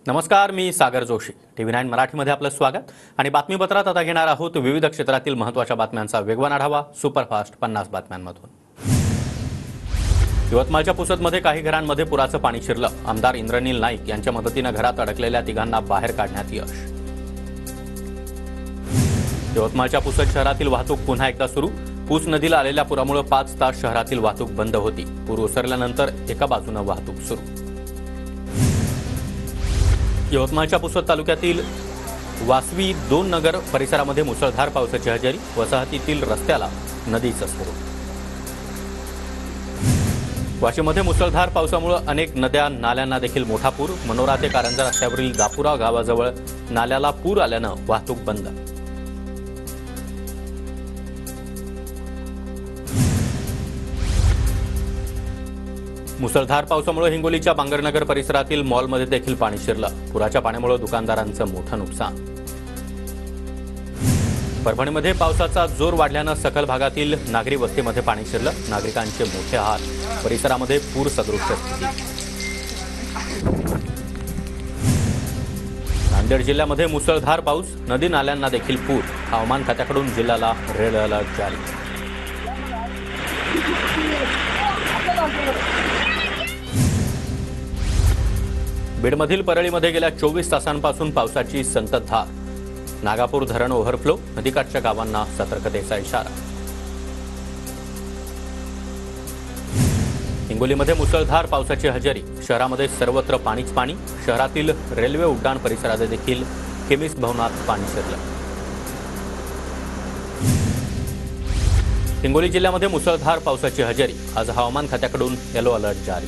नमस्कार, मी सागर जोशी. TV9 मराठीमध्ये आपलं स्वागत आणि बातमीपत्रात आता घेणार आहोत विविध क्षेत्रातील महत्त्वाच्या बातम्यांचा वेगवान आढावा सुपरफास्ट 50 बातम्यांमधून. यवतमाळच्या पुसदमध्ये काही घरांमध्ये पुराचं पाणी शिरलं. आमदार इंद्रनील नाईक यांच्या मदतीने घरात अडकलेल्या तिघांना बाहेर काढण्यात यश. यवतमाळच्या पुसद शहरातील वाहतूक पुन्हा एकदा सुरू. पूस नदीला आलेल्या पुरामुळे 5 तास शहरातील वाहतूक बंद होती. पूर ओसरल्यानंतर एका बाजूने वाहतूक सुरू. यवतमाळच्या पुसद तालुक्यातील वासवी 2 नगर परिसरामध्ये मुसळधार पावसाची हजेरी. वसाहतीतील रस्त्याला नदीचं स्वरूप. वाशीमध्ये मुसळधार पावसामुळे अनेक नद्या नाल्यांना देखील मोठा पूर. मनोरा ते कारंजा रस्त्यावरील दापुरा गावाजवळ नाल्याला पूर आल्यानं वाहतूक बंद. मुसळधार पावसामुळे हिंगोलीच्या बांगरनगर परिसरातील मॉलमध्ये देखील पाणी शिरलं. पुराच्या पाण्यामुळे दुकानदारांचं मोठं नुकसान. परभणीमध्ये पावसाचा जोर वाढल्यानं सखल भागातील नागरी वस्तीमध्ये पाणी शिरलं. नागरिकांचे मोठे हाल. परिसरामध्ये पूर सदृश स्थिती. नांदेड जिल्ह्यामध्ये मुसळधार पाऊस. नदी नाल्यांना देखील पूर. हवामान खात्याकडून जिल्ह्याला रेड अलर्ट जारी. बीडमधील परळीमध्ये गेल्या 24 तासांपासून पावसाची संततधार. नागापूर धरण ओव्हरफ्लो. नदीकाठच्या गावांना सतर्कतेचा इशारा. हिंगोलीमध्ये मुसळधार पावसाची हजेरी. शहरामध्ये सर्वत्र पाणीच पाणी. शहरातील रेल्वे उड्डाण परिसरात देखील केमिस्ट भवनात पाणी शिरलं. हिंगोली जिल्ह्यामध्ये मुसळधार पावसाची हजेरी. आज हवामान खात्याकडून येलो अलर्ट जारी.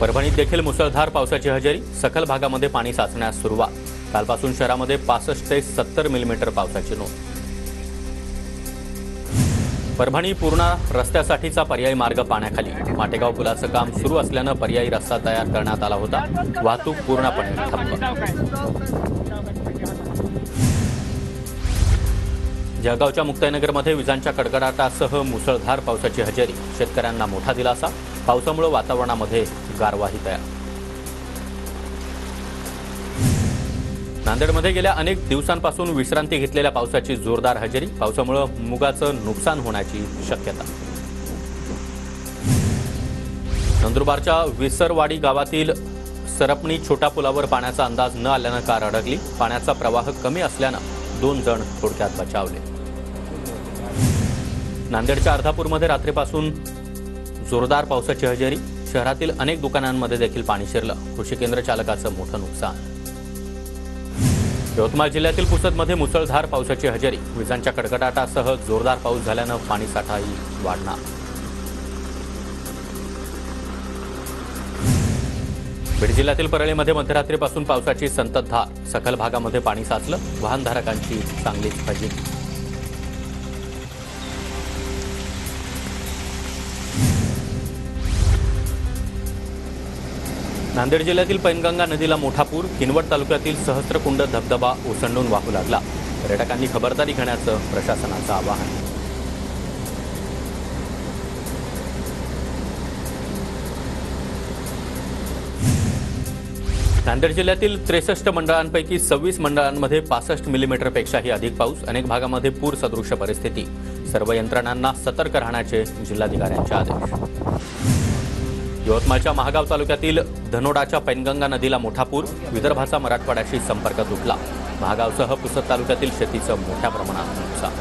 परभणीत देखील मुसळधार पावसाची हजेरी. सखल भागामध्ये पाणी साचण्यास सुरुवात. कालपासून शहरामध्ये 65 ते 70 मिलीमीटर पावसाची नोंद. परभणी पूर्णा रस्त्यासाठीचा पर्यायी मार्ग पाण्याखाली. माटेगाव पुलाचं काम सुरू असल्यानं पर्यायी रस्ता तयार करण्यात आला होता. वाहतूक पूर्णपणे ठप्प. जळगावच्या मुक्ताईनगरमध्ये विजांच्या कडकडाटासह मुसळधार पावसाची हजेरी. शेतकऱ्यांना मोठा दिलासा. पावसामुळे वातावरणामध्ये गारवाही तयार. नांदेडमध्ये गेल्या अनेक दिवसांपासून विश्रांती घेतलेल्या पावसाची जोरदार हजेरी. पावसामुळे मुगाचं नुकसान होण्याची शक्यता. नंदुरबारच्या विसरवाडी गावातील सरपणी छोटा पुलावर पाण्याचा अंदाज न आल्यानं कार अडकली. पाण्याचा प्रवाह कमी असल्यानं 2 जण थोडक्यात बचावले. नांदेडच्या अर्धापूरमध्ये रात्रीपासून जोरदार पावसाची हजेरी. शहरातील अनेक दुकानांमध्ये देखील पाणी शिरलं. कृषी केंद्र चालकाचं मोठं नुकसान. यवतमाळ जिल्ह्यातील पुसदमध्ये मुसळधार पावसाची हजेरी. विजांच्या कडकडाटासह जोरदार पाऊस झाल्यानं पाणीसाठाही वाढणार. बीड जिल्ह्यातील परळीमध्ये मध्यरात्रीपासून पावसाची संततधार. सखल भागामध्ये पाणी साचलं. वाहनधारकांची चांगलीच फजिती. नांदेड जिल्ह्यातील पैनगंगा नदीला मोठा पूर. किनवट तालुक्यातील सहस्त्रकुंड धबधबा ओसंडून वाहू लागला. पर्यटकांनी खबरदारी घेण्याचं प्रशासनाचं आवाहन. नांदेड जिल्ह्यातील 63 मंडळांपैकी 26 मंडळांमध्ये 65 मिलीमीटरपेक्षाही अधिक पाऊस. अनेक भागामध्ये पूर सदृश परिस्थिती. सर्व यंत्रणांना सतर्क राहण्याचे जिल्हाधिकाऱ्यांचे आदेश. यवतमाळच्या महागाव तालुक्यातील धनोडाच्या पैनगंगा नदीला मोठा पूर. विदर्भाचा मराठवाड्याशी संपर्क तुटला. महागावसह पुसद तालुक्यातील शेतीचं मोठ्या प्रमाणात नुकसान.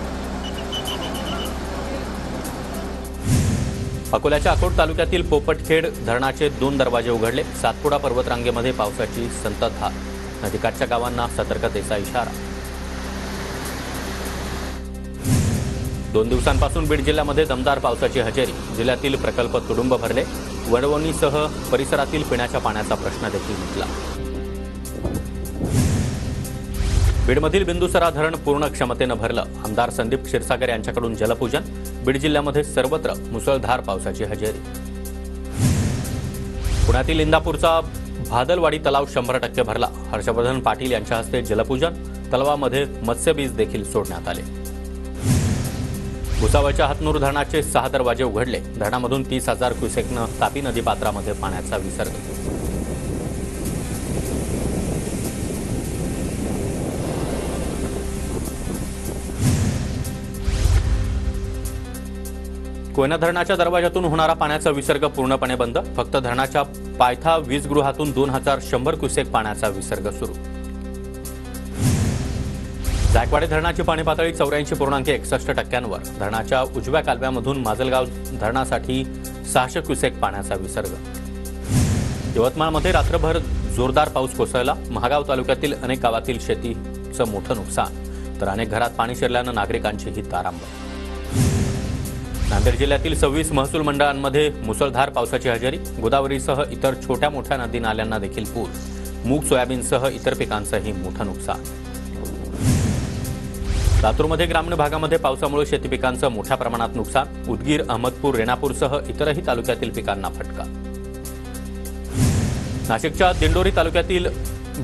अकोल्याच्या अकोट तालुक्यातील पोपटखेड धरणाचे 2 दरवाजे उघडले. सातपुडा पर्वतरांगेमध्ये पावसाची संततधार. नदीकाठच्या गावांना सतर्कतेचा इशारा. 2 दिवसांपासून बीड जिल्ह्यामध्ये दमदार पावसाची हजेरी. जिल्ह्यातील प्रकल्प तुडुंब भरले. वडवणीसह परिसरातील पिण्याच्या पाण्याचा प्रश्न देखील मिटला. बीडमधील बिंदुसरा धरण पूर्ण क्षमतेनं भरलं. आमदार संदीप क्षीरसागर यांच्याकडून जलपूजन. बीड जिल्ह्यामध्ये सर्वत्र मुसळधार पावसाची हजेरी. पुण्यातील इंदापूरचा भादलवाडी तलाव 100% भरला. हर्षवर्धन पाटील यांच्या हस्ते जलपूजन. तलावामध्ये मत्स्यबीज देखील सोडण्यात आले. भुसावळच्या हातनूर धरणाचे 6 दरवाजे उघडले. धरणामधून 30,000 क्युसेकनं तापी नदी पात्रामध्ये पाण्याचा विसर्ग. कोयना धरणाच्या दरवाजातून होणारा पाण्याचा विसर्ग पूर्णपणे बंद. फक्त धरणाच्या पायथा वीजगृहातून 2100 क्युसेक पाण्याचा विसर्ग सुरू. जायकवाडी धरणाची पाणी पातळी 84.61%. धरणाच्या उजव्या कालव्यामधून माजलगाव धरणासाठी 600 क्युसेक पाण्याचा विसर्ग. यवतमाळमध्ये रात्रभर जोरदार पाऊस कोसळला. महागाव तालुक्यातील अनेक गावातील शेतीचं मोठं नुकसान, तर अनेक घरात पाणी शिरल्यानं नागरिकांचीही तारांबळ. नांदेड जिल्ह्यातील 26 महसूल मंडळांमध्ये मुसळधार पावसाची हजेरी. गोदावरीसह इतर छोट्या मोठ्या नदी नाल्यांना देखील पूर. मूग सोयाबीनसह इतर पिकांचंही मोठं नुकसान. लातूरमध्ये ग्रामीण भागामध्ये पावसामुळे शेती पिकांचं मोठ्या प्रमाणात नुकसान. उदगीर, अहमदपूर, रेणापूरसह इतरही तालुक्यातील पिकांना फटका. नाशिकच्या दिंडोरी तालुक्यातील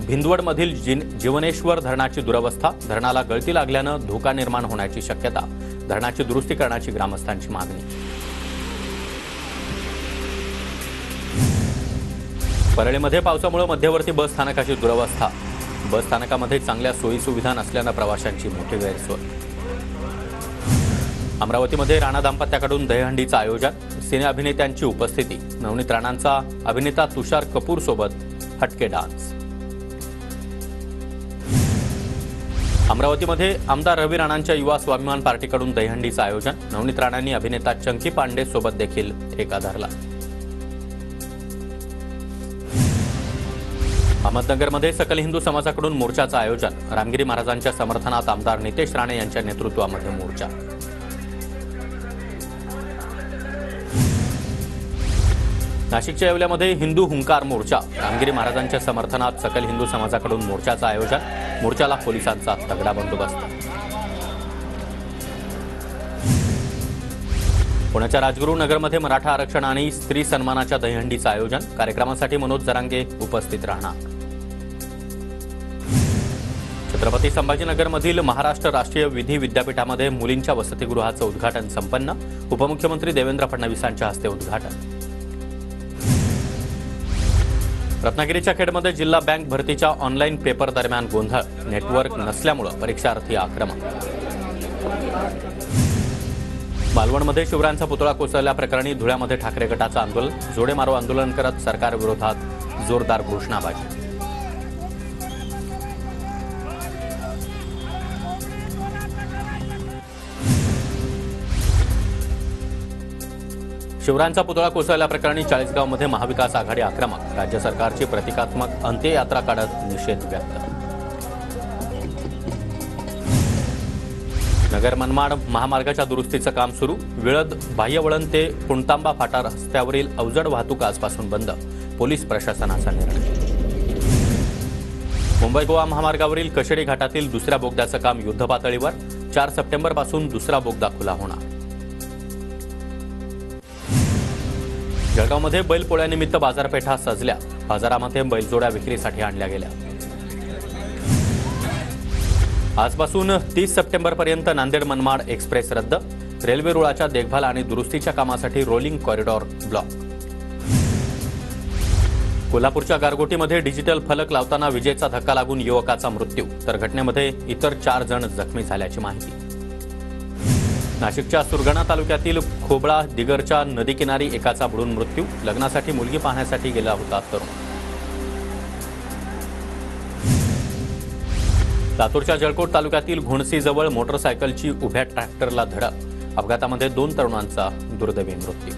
भिंदवडमधील जीवनेश्वर धरणाची दुरवस्था. धरणाला गळती लागल्यानं धोका निर्माण होण्याची शक्यता. धरणाची दुरुस्ती करण्याची ग्रामस्थांची मागणी. परळीमध्ये पावसामुळे मध्यवर्ती बस स्थानकाची दुरवस्था. बस स्थानकामध्ये चांगल्या सोयीसुविधा नसल्यानं प्रवाशांची मोठी गैरसोय. अमरावतीमध्ये राणा दाम्पत्याकडून दहीहंडीचं आयोजन. सिने अभिनेत्यांची उपस्थिती. नवनीत राणांचा अभिनेता तुषार कपूर सोबत हटके डान्स. अमरावतीमध्ये आमदार रवी राणांच्या युवा स्वाभिमान पार्टीकडून दहीहंडीचं आयोजन. नवनीत राणांनी अभिनेता चंकी पांडे सोबत देखील ठेका धरला. अहमदनगरमध्ये सकल हिंदू समाजाकडून मोर्चाचं आयोजन. रामगिरी महाराजांच्या समर्थनात आमदार नितेश राणे यांच्या नेतृत्वामध्ये मोर्चा. नाशिकच्या येवल्यामध्ये हिंदू हुंकार मोर्चा. रामगिरी महाराजांच्या समर्थनात सकल हिंदू समाजाकडून मोर्चाचं आयोजन. मोर्चाला पोलिसांचा तगडा बंदोबस्त. पुण्याच्या राजगुरुनगरमध्ये मराठा आरक्षण आणि स्त्री सन्मानाच्या दहीहंडीचं आयोजन. कार्यक्रमासाठी मनोज जरांगे उपस्थित राहणार. छत्रपती संभाजीनगरमधील महाराष्ट्र राष्ट्रीय विधी विद्यापीठामध्ये मुलींच्या वसतिगृहाचं उद्घाटन संपन्न. उपमुख्यमंत्री देवेंद्र फडणवीसांच्या हस्ते उद्घाटन. रत्नागिरीच्या खेडमध्ये जिल्हा बँक भरतीच्या ऑनलाईन पेपर दरम्यान गोंधळ. नेटवर्क नसल्यामुळे परीक्षार्थी आक्रमक. मालवणमध्ये शिवरायांचा पुतळा कोसळल्याप्रकरणी धुळ्यामध्ये ठाकरे गटाचं आंदोलन. जोडे मारो आंदोलन करत सरकारविरोधात जोरदार घोषणाबाजी. शिवरायांचा पुतळा कोसळल्याप्रकरणी चाळीसगावमध्ये महाविकास आघाडी आक्रमक. राज्य सरकारची प्रतिकात्मक अंत्ययात्रा काढत निषेध व्यक्त. नगर मनमाड महामार्गाच्या दुरुस्तीचं काम सुरू. विळद बाह्यवळण ते पुणतांबा फाटा रस्त्यावरील अवजड वाहतूक आजपासून बंद. पोलीस प्रशासनाचा निर्णय. मुंबई गोवा महामार्गावरील कशेडी घाटातील दुसऱ्या बोगद्याचं काम युद्धपातळीवर. 4 सप्टेंबरपासून दुसरा बोगदा खुला होणार. जळगावमध्ये बैलपोळ्यानिमित्त बाजारपेठा सजल्या. बाजारामध्ये बैलजोड्या विक्रीसाठी आणल्या गेल्या. आजपासून 30 सप्टेंबरपर्यंत नांदेड मनमाड एक्सप्रेस रद्द. रेल्वे रुळाच्या देखभाल आणि दुरुस्तीच्या कामासाठी रोलिंग कॉरिडॉर ब्लॉक. कोल्हापूरच्या गारगोटीमध्ये डिजिटल फलक लावताना विजेचा धक्का लागून युवकाचा मृत्यू, तर घटनेमध्ये इतर 4 जण जखमी झाल्याची माहिती. नाशिकच्या सुरगाणा तालुक्यातील खोबळा दिगरच्या नदीकिनारी एकाचा बुडून मृत्यू. लग्नासाठी मुलगी पाहण्यासाठी गेला होता तरुण. लातूरच्या जळकोट तालुक्यातील घोणसीजवळ मोटरसायकलची उभ्या ट्रॅक्टरला धडक. अपघातामध्ये 2 तरुणांचा दुर्दैवी मृत्यू.